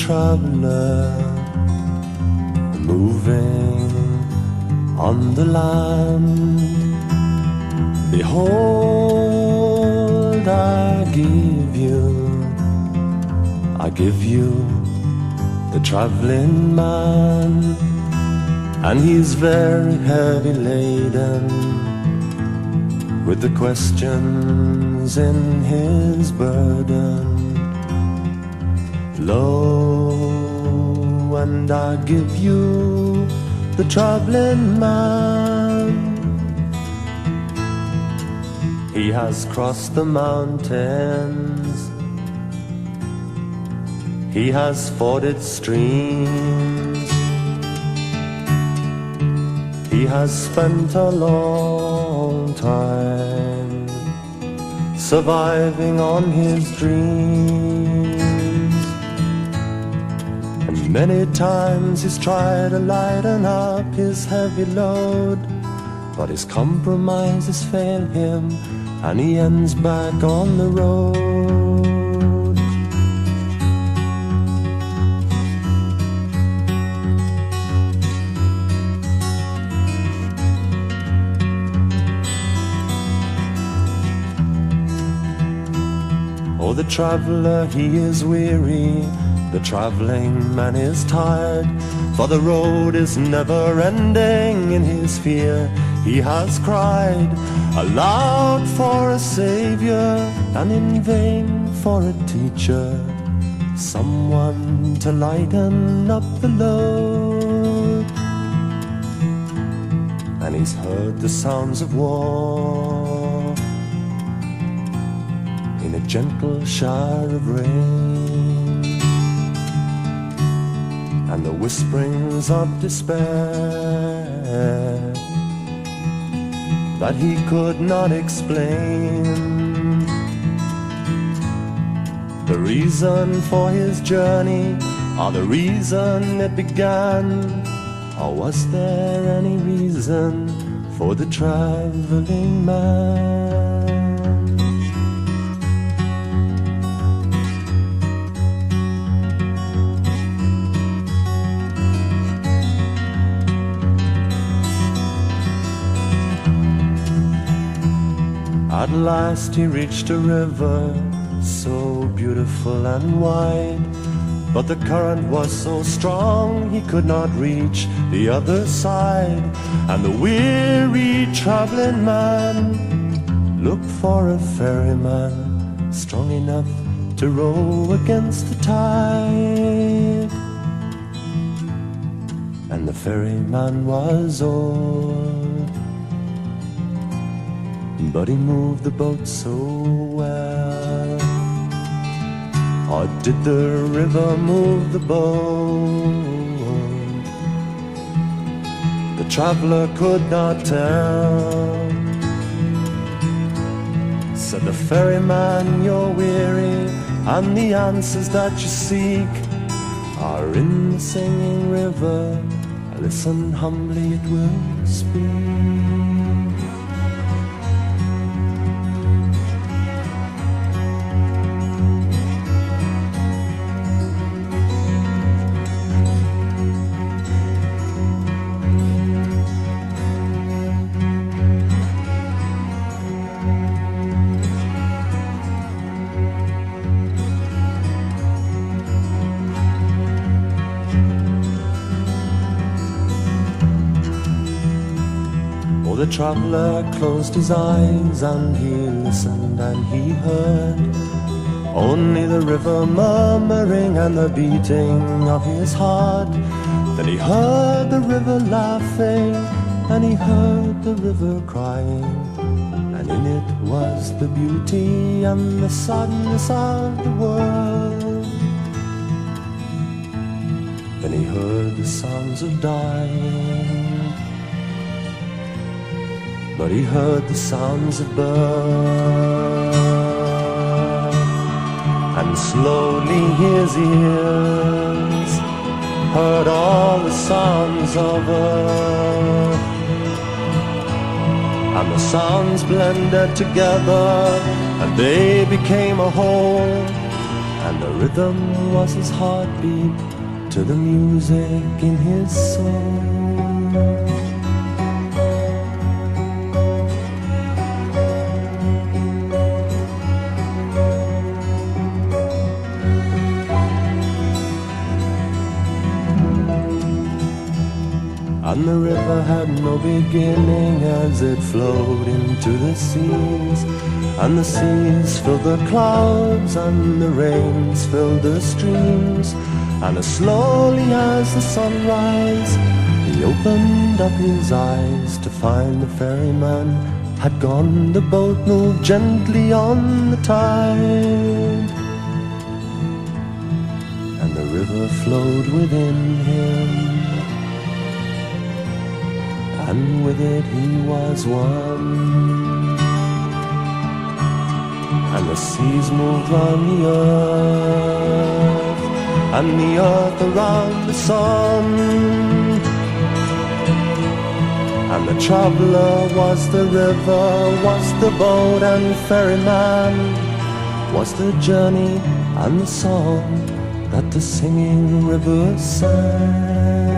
traveler moving on the land. Behold, I give you the traveling man, and he's very heavy laden with the questions in his burden. Lo, and I give you the traveling man. He has crossed the mountains, he has forded streams, he has spent a long time surviving on his dreams. And many times he's tried to lighten up his heavy load, but his compromises fail him, and he ends back on the road. Oh, the traveler, he is weary, the traveling man is tired, for the road is never ending. In his fear he has cried aloud for a savior, and in vain for a teacher, someone to lighten up the load. And he's heard the sounds of war in a gentle shower of rain, and the whisperings of despair that he could not explain. The reason for his journey, or the reason it began, or was there any reason for the traveling man? At last he reached a river so beautiful and wide, but the current was so strong he could not reach the other side. And the weary traveling man looked for a ferryman strong enough to row against the tide. And the ferryman was old, but he moved the boat so well. Or did the river move the boat? The traveler could not tell. Said the ferryman, you're weary, and the answers that you seek are in the singing river. Listen humbly, it will speak. The traveler closed his eyes and he listened and he heard only the river murmuring and the beating of his heart. Then he heard the river laughing and he heard the river crying, and in it was the beauty and the sadness of the world. Then he heard the sounds of dying, but he heard the sounds of birth, and slowly his ears heard all the sounds of earth, and the sounds blended together and they became a whole, and the rhythm was his heartbeat to the music in his soul. And the river had no beginning as it flowed into the seas. And the seas filled the clouds and the rains filled the streams. And as slowly as the sunrise, he opened up his eyes to find the ferryman had gone. The boat moved gently on the tide, and the river flowed within him, and with it he was one. And the seas moved round the earth, and the earth around the sun. And the traveler was the river, was the boat and ferryman, was the journey and the song that the singing river sang.